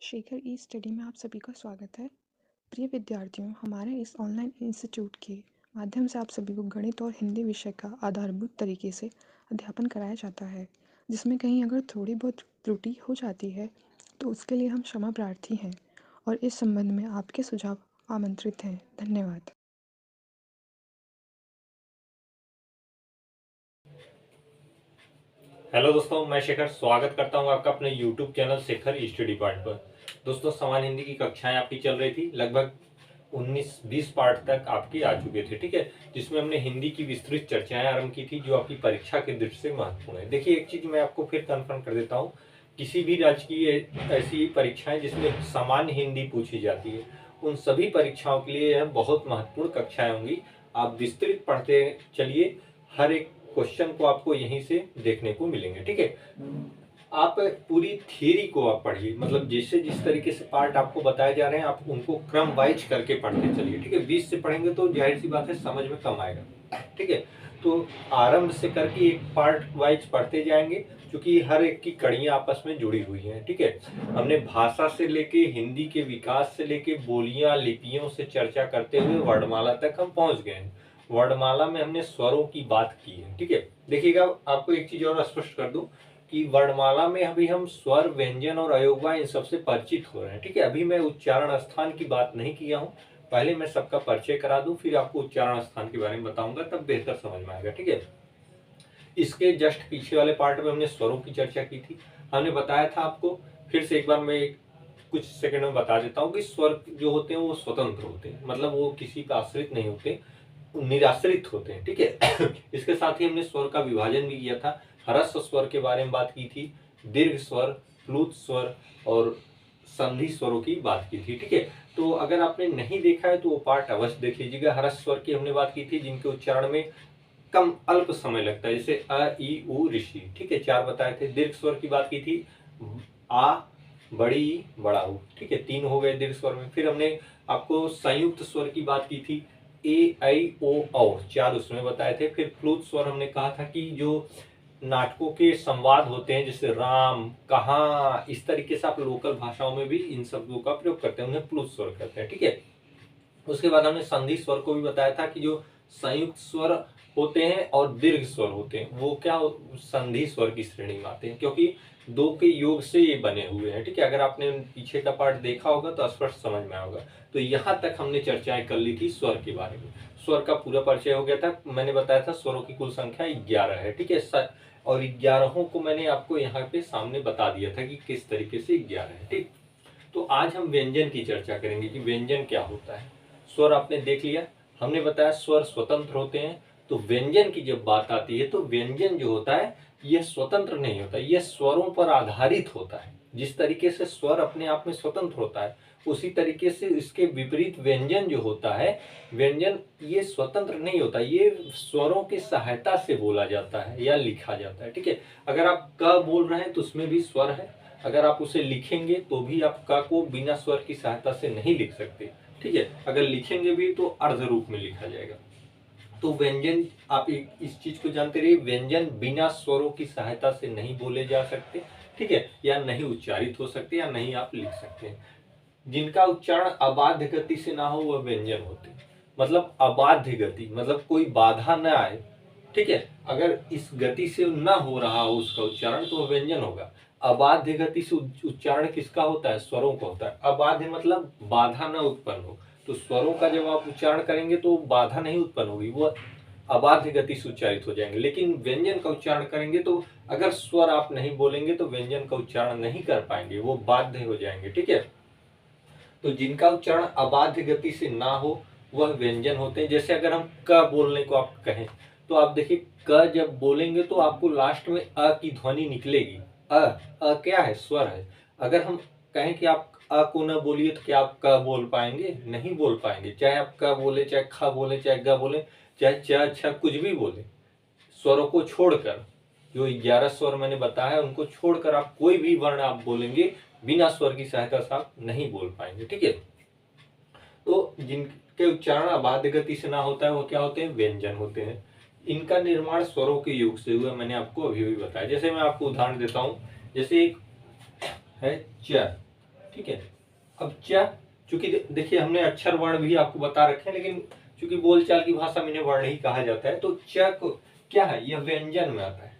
शेखर ई study में आप सभी का स्वागत है। प्रिय विद्यार्थियों, हमारे इस ऑनलाइन इंस्टीट्यूट के माध्यम से आप सभी को गणित और हिंदी विषय का आधारभूत तरीके से अध्यापन कराया जाता है, जिसमें कहीं अगर थोड़ी बहुत त्रुटि हो जाती है तो उसके लिए हम क्षमा प्रार्थी हैं और इस संबंध में आपके सुझाव आमंत्रित हैं। धन्यवाद। हेलो दोस्तों, मैं शेखर स्वागत करता हूं आपका अपने YouTube channel Shekhar study part पर। दोस्तों, सामान्य हिंदी की कक्षाएं आपकी चल रही थी, लगभग 19-20 पार्ट तक आपकी आ चुके थे, ठीक है, जिसमें हमने हिंदी की विस्तृत चर्चाएं आरंभ की थी जो आपकी परीक्षा के दृष्टि से महत्वपूर्ण है। देखिए, एक चीज मैं आपको फिर कन्फर्म कर देता हूँ, किसी भी राज्य की ऐसी परीक्षाएं जिसमें सामान्य हिंदी पूछी जाती है, उन सभी परीक्षाओं के लिए यह बहुत महत्वपूर्ण कक्षाएं होंगी। आप विस्तृत पढ़ते चलिए, हर एक क्वेश्चन को आपको यहीं से देखने को मिलेंगे, ठीक है। आप पूरी थियरी को आप पढ़िए, मतलब जैसे जिस तरीके से पार्ट आपको बताए जा रहे हैं आप उनको क्रम वाइज करके पढ़ते चलिए, ठीक है। 20 से पढ़ेंगे तो जाहिर सी बात है समझ में कम आएगा, ठीक है। तो आरंभ से करके एक पार्ट वाइज पढ़ते जाएंगे, क्योंकि हर एक की कड़ियां आपस में जुड़ी हुई हैं, ठीक है। हमने भाषा से लेके हिंदी के विकास से लेके बोलियां लिपियों से चर्चा करते हुए वर्णमाला तक हम पहुंच गए हैं। वर्णमाला में हमने स्वरों की बात की है, ठीक है। देखिएगा, आपको एक चीज और स्पष्ट कर दूं कि वर्णमाला में अभी हम स्वर, व्यंजन और अयोगवा इन सबसे परिचित हो रहे हैं, ठीक है। अभी मैं उच्चारण स्थान की बात नहीं किया हूं, पहले मैं सबका परिचय करा दूं, फिर आपको उच्चारण स्थान के बारे में बताऊंगा, तब बेहतर समझ में आएगा, ठीक है। इसके जस्ट पीछे वाले पार्ट में हमने स्वरों की चर्चा की थी। हमने बताया था आपको, फिर से एक बार मैं कुछ सेकंड में बता देता हूँ कि स्वर जो होते हैं वो स्वतंत्र होते हैं, मतलब वो किसी का आश्रित नहीं होते, निराश्रित होते हैं, ठीक है। इसके साथ ही हमने स्वर का विभाजन भी किया था, ह्रस्व स्वर के बारे में बात की थी, दीर्घ स्वर, प्लुत स्वर और संधि स्वरों की बात की थी, ठीक है। तो अगर आपने नहीं देखा है तो वो पार्ट अवश्य देख लीजिएगा। ह्रस्व स्वर की हमने बात की थी जिनके उच्चारण में कम अल्प समय लगता है, जैसे अ, ई, उ, ऋषि, ठीक है, 4 बताए थे। दीर्घ स्वर की बात की थी, आ, बड़ी, बड़ा ऊ, ठीक है, 3 हो गए दीर्घ स्वर में। फिर हमने आपको संयुक्त स्वर की बात की थी, ए, ऐ, ओ, औ, 4 उसमें बताए थे। फिर प्लुत स्वर हमने कहा था कि जो नाटकों के संवाद होते हैं, जैसे राम, कहाँ, इस तरीके से आप लोकल भाषाओं में भी इन शब्दों का प्रयोग करते हैं, उन्हें प्लुत स्वर कहते हैं, ठीक है। उसके बाद हमने संधि स्वर को भी बताया था कि जो संयुक्त स्वर होते हैं और दीर्घ स्वर होते हैं वो क्या संधि स्वर की श्रेणी में आते हैं, क्योंकि दो के योग से ये बने हुए हैं, ठीक है। अगर आपने पीछे का पार्ट देखा होगा तो स्पष्ट समझ में आएगा। तो यहाँ तक हमने चर्चाएं कर ली थी स्वर के बारे में, स्वर का पूरा परिचय हो गया था। मैंने बताया था स्वरों की कुल संख्या 11 है, ठीक है। और 11 को मैंने आपको यहाँ पे सामने बता दिया था कि किस तरीके से 11 है, ठीक। तो आज हम व्यंजन की चर्चा करेंगे कि व्यंजन क्या होता है। स्वर आपने देख लिया, हमने बताया स्वर स्वतंत्र होते हैं। तो व्यंजन की जब बात आती है तो व्यंजन जो होता है यह स्वतंत्र नहीं होता, यह स्वरों पर आधारित होता है। जिस तरीके से स्वर अपने आप में स्वतंत्र होता है, उसी तरीके से इसके विपरीत व्यंजन जो होता है, व्यंजन ये स्वतंत्र नहीं होता, ये स्वरों की सहायता से बोला जाता है या लिखा जाता है, ठीक है। अगर आप क बोल रहे हैं तो उसमें भी स्वर है, अगर आप उसे लिखेंगे तो भी आप क को बिना स्वर की सहायता से नहीं लिख सकते, ठीक है। अगर लिखेंगे भी तो अर्ध रूप में लिखा जाएगा। तो व्यंजन, आप इस चीज को जानते रहिए, व्यंजन बिना स्वरों की सहायता से नहीं बोले जा सकते, ठीक है, या नहीं उच्चारित हो सकते, या नहीं आप लिख सकते हैं। जिनका उच्चारण अबाध्य गति से ना हो वह व्यंजन होते हैं। मतलब अबाध्य गति मतलब कोई बाधा न आए, ठीक है। अगर इस गति से ना हो रहा हो उसका उच्चारण तो वह व्यंजन होगा। अबाध्य गति से उच्चारण किसका होता है? स्वरों का होता है। अबाध्य मतलब बाधा न उत्पन्न हो, तो स्वरों का जब आप उच्चारण करेंगे तो बाधा नहीं उत्पन्न होगी, वो अबाध्य गति से उच्चारित हो जाएंगे। लेकिन व्यंजन का उच्चारण करेंगे तो अगर स्वर आप नहीं बोलेंगे तो व्यंजन का उच्चारण नहीं कर पाएंगे, वो बाध्य हो जाएंगे, ठीक है। तो जिनका उच्चारण अबाध्य गति से ना हो वह व्यंजन होते हैं। जैसे अगर हम क बोलने को आप कहें तो आप देखिए, क जब बोलेंगे तो आपको लास्ट में अ की ध्वनि निकलेगी। अ क्या है? स्वर है। अगर हम कहें कि आप अ को न बोलिए तो क्या आप क बोल पाएंगे? नहीं बोल पाएंगे। चाहे आप क बोले, चाहे ख बोले, चाहे ग बोले, चाहे च छ कुछ भी बोले, स्वरों को छोड़कर, जो 11 स्वर मैंने बताया है उनको छोड़कर आप कोई भी वर्ण आप बोलेंगे, बिना स्वर की सहायता से आप नहीं बोल पाएंगे, ठीक है। तो जिनके उच्चारण अबाध्य गति से ना होता है वो क्या होते हैं? व्यंजन होते हैं। इनका निर्माण स्वरों के योग से हुआ, मैंने आपको अभी भी बताया। जैसे मैं आपको उदाहरण देता हूं, जैसे एक है च, ठीक है। अब च, चूंकि देखिए हमने अक्षर वर्ण भी आपको बता रखे हैं, लेकिन चूंकि बोलचाल की भाषा में इन्हें वर्ण ही कहा जाता है, तो च को क्या है, यह व्यंजन में आता है,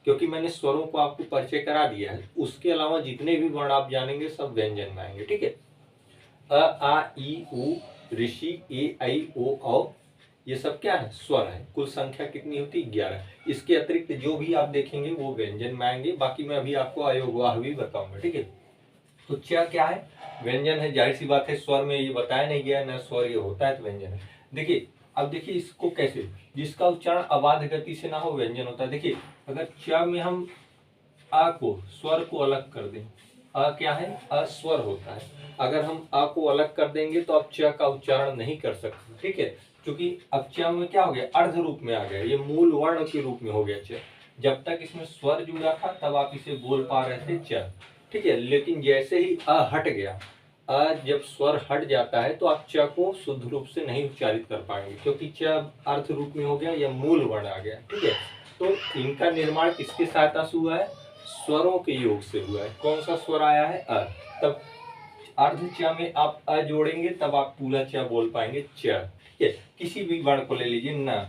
क्योंकि मैंने स्वरों को आपको परिचय करा दिया है। उसके अलावा जितने भी वर्ण आप जानेंगे सब व्यंजन में आएंगे, ठीक है। अ आ ई उ ऋषि ए आई ओ औ, ये सब क्या है, स्वर है। कुल संख्या कितनी होती है, 11। इसके अतिरिक्त जो भी आप देखेंगे वो व्यंजन में आएंगे। बाकी मैं अभी आपको अयोगवाह भी बताऊंगा, ठीक है। तो च क्या है, व्यंजन है। जाहिर सी बात है, स्वर में ये बताया नहीं गया ना, स्वर ये होता है तो व्यंजन है। देखिए अब देखिए इसको कैसे, जिसका उच्चारण अबाध गति से ना हो व्यंजन होता है। देखिए अगर च में हम अ को, स्वर को अलग कर दें, अ क्या है, अस्वर होता है। अगर हम अ को अलग कर देंगे तो आप च का उच्चारण नहीं कर सकते, ठीक है। क्योंकि अब च में क्या हो गया, अर्ध रूप में आ गया, ये मूल वर्ण के रूप में हो गया च। जब तक इसमें स्वर जुड़ा था तब आप इसे बोल पा रहे थे च, ठीक है। लेकिन जैसे ही अ हट गया, अ जब स्वर हट जाता है तो आप च को शुद्ध रूप से नहीं उच्चारित कर पाएंगे, क्योंकि च अर्थ रूप में हो गया, या मूल वर्ण आ गया, ठीक है। तो इनका निर्माण किसकी सहायता से हुआ है, स्वरों के योग से हुआ है। कौन सा स्वर आया है, अ। तब अर्ध च में आप अ जोड़ेंगे तब आप पूरा च बोल पाएंगे, च, ठीक है। किसी भी वर्ण को ले लीजिए, न,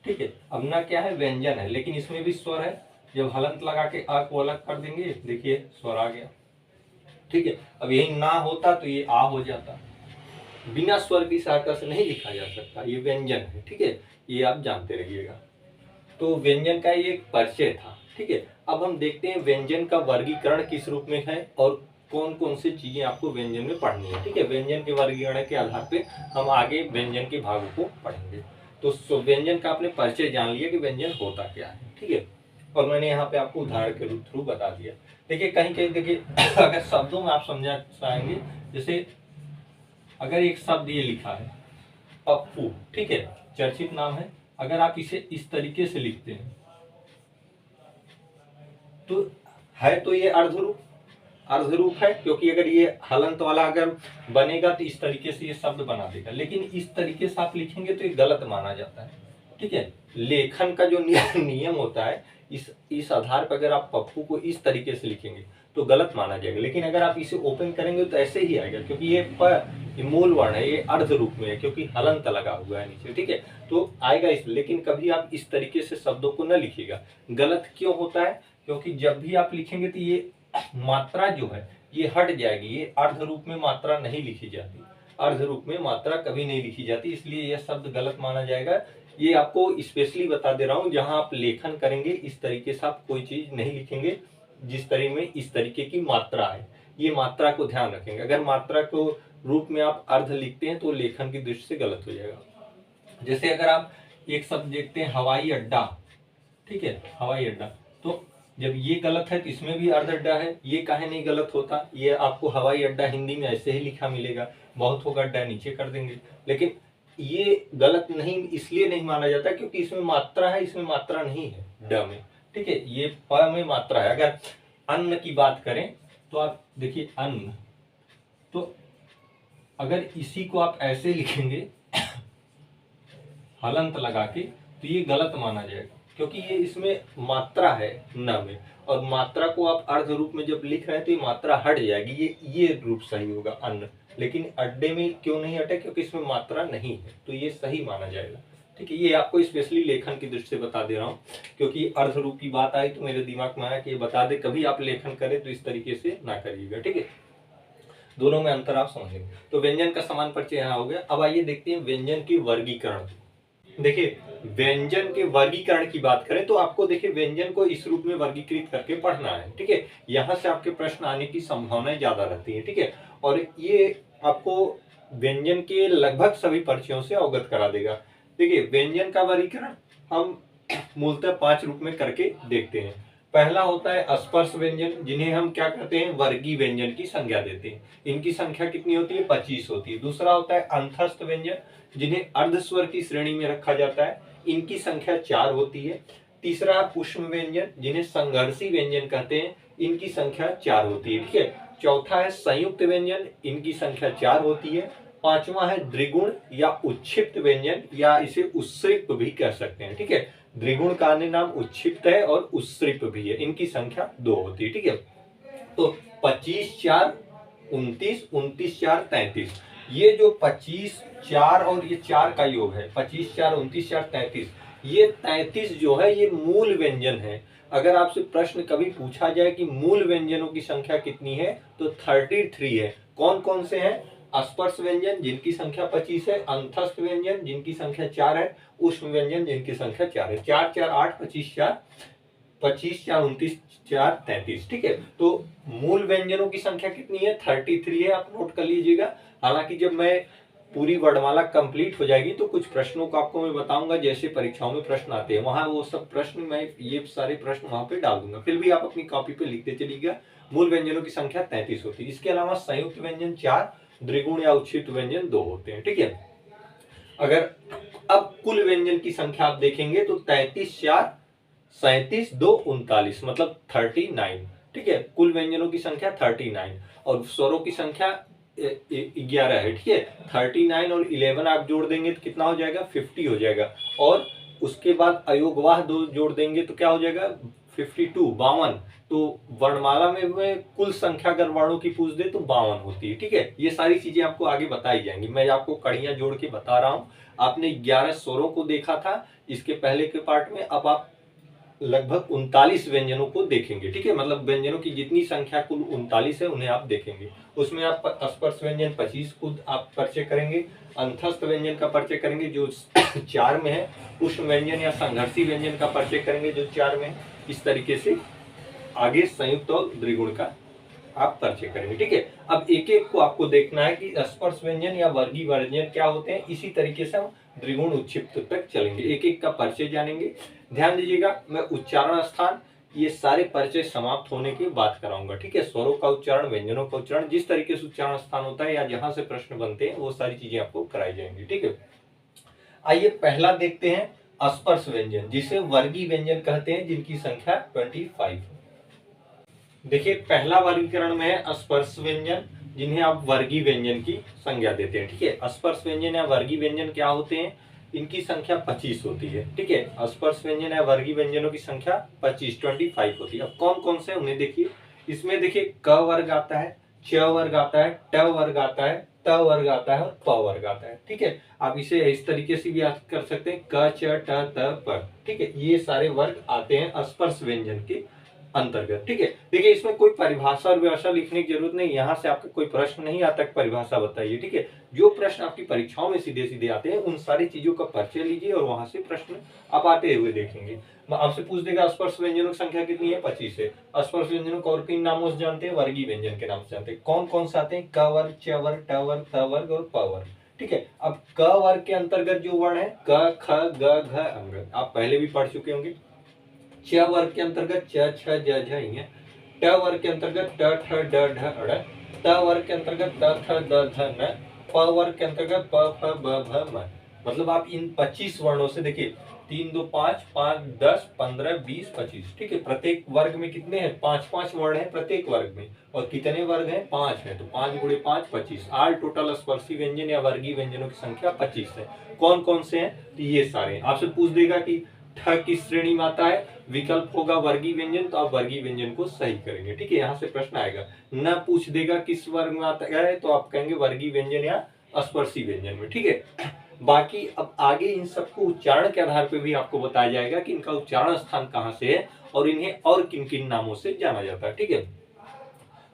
ठीक है। अब न क्या है, व्यंजन है, लेकिन इसमें भी स्वर है। जब हलंत लगा के अ को अलग कर देंगे, देखिए स्वर आ गया, ठीक है। अब यही ना होता तो ये आ हो जाता। बिना स्वर की सहायता से नहीं लिखा जा सकता, ये व्यंजन है, ठीक है। ये आप जानते रहिएगा। तो व्यंजन का ये एक परिचय था, ठीक है। अब हम देखते हैं व्यंजन का वर्गीकरण किस रूप में है और कौन कौन सी चीजें आपको व्यंजन में पढ़नी है, ठीक है। व्यंजन के वर्गीकरण के आधार पे हम आगे व्यंजन के भागों को पढ़ेंगे। तो व्यंजन का आपने परिचय जान लिया कि व्यंजन होता क्या है, ठीक है। और मैंने यहाँ पे आपको उदाहरण के थ्रू बता दिया। देखिए कहीं कहीं देखिए अगर शब्दों में आप समझा पाएंगे, जैसे अगर एक शब्द ये लिखा है पप्पू, ठीक है, चर्चित नाम है। अगर आप इसे इस तरीके से लिखते हैं तो है, तो ये अर्धरूप है, क्योंकि अगर ये हलंत वाला अगर बनेगा तो इस तरीके से ये शब्द बना देगा, लेकिन इस तरीके से आप लिखेंगे तो ये गलत माना जाता है, ठीक है। लेखन का जो नियम होता है, इस आधार पर अगर आप पप्पू को इस तरीके से लिखेंगे तो गलत माना जाएगा। लेकिन अगर आप इसे ओपन करेंगे तो ऐसे ही आएगा, क्योंकि ये मूल वर्ण है, ये अर्ध रूप में है, क्योंकि हलंत लगा हुआ है नीचे, ठीक है। तो आएगा इस, लेकिन कभी आप इस तरीके से शब्दों को न लिखिएगा। गलत क्यों होता है, क्योंकि जब भी आप लिखेंगे तो ये मात्रा जो है ये हट जाएगी। ये अर्ध रूप में मात्रा नहीं लिखी जाती, अर्ध रूप में मात्रा कभी नहीं लिखी जाती, इसलिए यह शब्द गलत माना जाएगा। ये आपको स्पेशली बता दे रहा हूं, जहां आप लेखन करेंगे इस तरीके से आप कोई चीज नहीं लिखेंगे जिस तरीके में इस तरीके की मात्रा है। ये मात्रा को ध्यान रखेंगे। अगर मात्रा को रूप में आप अर्ध लिखते हैं तो लेखन की दृष्टि से गलत हो जाएगा। जैसे अगर आप एक शब्द देखते हैं हवाई अड्डा, ठीक है, हवाई अड्डा, तो जब ये गलत है तो इसमें भी अर्ध अड्डा है। ये काहे नहीं गलत होता, ये आपको हवाई अड्डा हिंदी में ऐसे ही लिखा मिलेगा, बहुत होगा अड्डा नीचे कर देंगे। लेकिन ये गलत नहीं इसलिए नहीं माना जाता क्योंकि इसमें मात्रा है, इसमें मात्रा नहीं है ड में, ठीक है। ये प में मात्रा है। अगर अन्न की बात करें तो आप देखिए अन्न, तो अगर इसी को आप ऐसे लिखेंगे हलंत लगा के तो ये गलत माना जाएगा, क्योंकि ये इसमें मात्रा है न में, और मात्रा को आप अर्ध रूप में जब लिख रहे हैं तो ये मात्रा हट जाएगी, ये रूप सही होगा अन्न। लेकिन अड्डे में क्यों नहीं हटे, क्योंकि इसमें मात्रा नहीं है, तो ये सही माना जाएगा, ठीक है। ये आपको स्पेशली लेखन की दृष्टि से बता दे रहा हूँ, क्योंकि अर्ध रूप की बात आई तो मेरे दिमाग में आया कि ये बता दे, कभी आप लेखन करें तो इस तरीके से ना करिएगा, ठीक है। दोनों में अंतर आप समझेंगे। तो व्यंजन का समान परिचय यहाँ हो गया। अब आइए देखते हैं व्यंजन की वर्गीकरण। देखिए व्यंजन के वर्गीकरण की बात करें तो आपको देखिए व्यंजन को इस रूप में वर्गीकृत करके पढ़ना है, ठीक है। यहां से आपके प्रश्न आने की संभावनाएं ज्यादा रहती है, ठीक है। और ये आपको व्यंजन के लगभग सभी परिचयों से अवगत करा देगा। देखिए व्यंजन का वर्गीकरण हम मूलतः 5 रूप में करके देखते हैं। पहला होता है स्पर्श व्यंजन, जिन्हें हम क्या कहते हैं, वर्गीय व्यंजन की संज्ञा देते हैं। इनकी संख्या कितनी होती है, 25 होती है। दूसरा होता है अंतस्थ व्यंजन, जिन्हें अर्धस्वर की श्रेणी में रखा जाता है, इनकी संख्या 4 होती है। तीसरा पुष्प व्यंजन, जिन्हें संघर्षी व्यंजन कहते हैं, इनकी संख्या 4 होती है, ठीक है। चौथा है संयुक्त व्यंजन, इनकी संख्या 4 होती है। पांचवा है द्विगुण या उच्छिप्त व्यंजन, या इसे उस्सृप भी कह सकते हैं, ठीक है। द्विगुण का अन्य नाम उच्छिप्त है और उस्सृप भी है, इनकी संख्या 2 होती है, ठीक है। तो 25, 4 29, 29 4 33। ये जो 25 4 और ये 4 का योग है, 25 4 29 4 33, ये 33 जो है ये मूल व्यंजन है। अगर आपसे प्रश्न कभी पूछा जाए कि मूल व्यंजनों की संख्या कितनी है, तो 33 है। कौन कौन से हैं? अस्पर्श व्यंजन जिनकी संख्या 25 है, अंतस्थ व्यंजन जिनकी संख्या 4 है, उष्म व्यंजन जिनकी संख्या 4 है। 4 4 8 25 4 25 4 29 4 33। ठीक है, तो मूल व्यंजनों की संख्या कितनी है? 33 है, आप नोट कर लीजिएगा। हालांकि जब मैं पूरी वर्णमाला कंप्लीट हो जाएगी तो कुछ प्रश्नों को आपको मैं बताऊंगा, जैसे परीक्षाओं में प्रश्न आते हैं वहां वो सब प्रश्न मैं ये सारे प्रश्न वहां पे डाल दूंगा, फिर भी आप अपनी कॉपी पे लिखते चलिएगा। मूल व्यंजनों की संख्या 33 होती है। इसके अलावा संयुक्त व्यंजन 4, द्विगुण या उच्छिष्ट व्यंजन 2 होते हैं। ठीक है, अगर अब कुल व्यंजन की संख्या आप देखेंगे तो 33 4 37 2 39, मतलब 39। ठीक है, कुल व्यंजनों की संख्या 39 और स्वरों की संख्या 11 है। ठीक है, 39 और 11 आप जोड़ देंगे तो कितना हो जाएगा? 50 हो जाएगा। और उसके बाद अयोगवाह 2 जोड़ देंगे तो क्या हो जाएगा? 52 52। तो वर्णमाला में कुल संख्या अगर वर्णों की पूछ दे तो 52 होती है। ठीक है, ये सारी चीजें आपको आगे बताई जाएंगी, मैं आपको कड़ियां जोड़ के बता रहा हूं। आपने 11 स्वरों को देखा था इसके पहले के पार्ट में, अब आप लगभग 39 व्यंजनों को देखेंगे। ठीक है, मतलब व्यंजनों की जितनी संख्या कुल 39 है उन्हें आप देखेंगे। उसमें आप स्पर्श व्यंजन 25 को आप परिचय करेंगे, अंतस्थ व्यंजन का परिचय करेंगे जो 4 में है, उष्ण व्यंजन या संघर्षी व्यंजन का परिचय करेंगे जो 4 में है। इस तरीके से आगे संयुक्त और द्विगुण का आप परिचय करेंगे। ठीक है, अब एक एक को आपको देखना है कि स्पर्श व्यंजन या वर्गीय व्यंजन क्या होते हैं। इसी तरीके से हम द्विगुण उच्छिष्ट तक चलेंगे, एक एक का परिचय जानेंगे। ध्यान दीजिएगा, मैं उच्चारण स्थान ये सारे परिचय समाप्त होने के बाद कराऊंगा। ठीक है, स्वरों का उच्चारण, व्यंजनों का उच्चारण, जिस तरीके से उच्चारण स्थान होता है या जहां से प्रश्न बनते हैं वो सारी चीजें आपको कराई जाएंगी। ठीक है, आइए पहला देखते हैं स्पर्श व्यंजन, जिसे वर्गीय व्यंजन कहते हैं, जिनकी संख्या 25। देखिए, पहला वर्गीकरण में है स्पर्श व्यंजन, जिन्हें आप वर्गीय व्यंजन की संज्ञा देते हैं। ठीक है, स्पर्श व्यंजन या वर्गीय व्यंजन क्या होते हैं? इनकी संख्या 25 होती है। ठीक है, स्पर्श व्यंजन या वर्गीय व्यंजनों की संख्या 25 होती है। अब कौन कौन से उन्हें देखिए। इसमें देखिए क वर्ग आता है, च वर्ग आता है, ट वर्ग आता है, त वर्ग आता है और प वर्ग आता है। ठीक है, आप इसे इस तरीके से भी याद कर सकते हैं, क च ट त प। ठीक है, ये सारे वर्ग आते हैं स्पर्श व्यंजन के अंतर्गत। ठीक है, देखिए इसमें कोई परिभाषा और व्यवस्था लिखने की जरूरत नहीं, यहाँ से आपका कोई प्रश्न नहीं आता परिभाषा बताइए। ठीक है, जो प्रश्न आपकी परीक्षाओं में सीधे सीधे आते हैं उन सारी चीजों का परिचय लीजिए और वहां से प्रश्न आप आते हुए देखेंगे। आपसे पूछ देगा स्पर्श व्यंजनों की संख्या कितनी है? 25 है। स्पर्श व्यंजनों को और किन नामों से जानते हैं? वर्गीय व्यंजन के नाम से जानते हैं। कौन कौन से आते हैं? क वर्ग, च वर्ग, ट वर्ग, त वर्ग और प वर्ग। ठीक है, अब क वर्ग के अंतर्गत जो वर्ण है क ख ग घ अंग, आप पहले भी पढ़ चुके होंगे। च वर्ग के अंतर्गत च छ ज झ ञ, ट वर्ग के अंतर्गत ट ठ ड ढ ड़, त वर्ग के अंतर्गत त थ द ध न, प वर्ग के अंतर्गत प फ ब भ म। मतलब आप इन 25 वर्णों से देखिए 3 2 5 5 10 15 20 25। ठीक है, प्रत्येक वर्ग में कितने हैं? 5 वर्ण हैं प्रत्येक वर्ग में, और कितने वर्ग हैं? 5 है, तो 5 गुणे 5 25। ऑल टोटल स्पर्शी व्यंजन या वर्गीय व्यंजनों की संख्या 25 है। कौन कौन से हैं? तो ये सारे। आपसे पूछ देगा कि ठ किस श्रेणी में आता है? विकल्प होगा वर्गीय व्यंजन, तो आप वर्गीय व्यंजन को सही करेंगे। ठीक है, यहाँ से प्रश्न आएगा। न पूछ देगा किस वर्ग में आता है, तो आप कहेंगे वर्गीय व्यंजन या स्पर्शी व्यंजन में। ठीक है, बाकी अब आगे इन सबको उच्चारण के आधार पर भी आपको बताया जाएगा कि इनका उच्चारण स्थान कहाँ से है और इन्हें और किन किन नामों से जाना जाता है। ठीक है,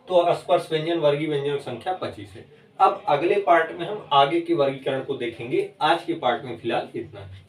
तो स्पर्श व्यंजन वर्गीय व्यंजनों की संख्या 25 है। अब अगले पार्ट में हम आगे के वर्गीकरण को देखेंगे। आज के पार्ट में फिलहाल इतना है।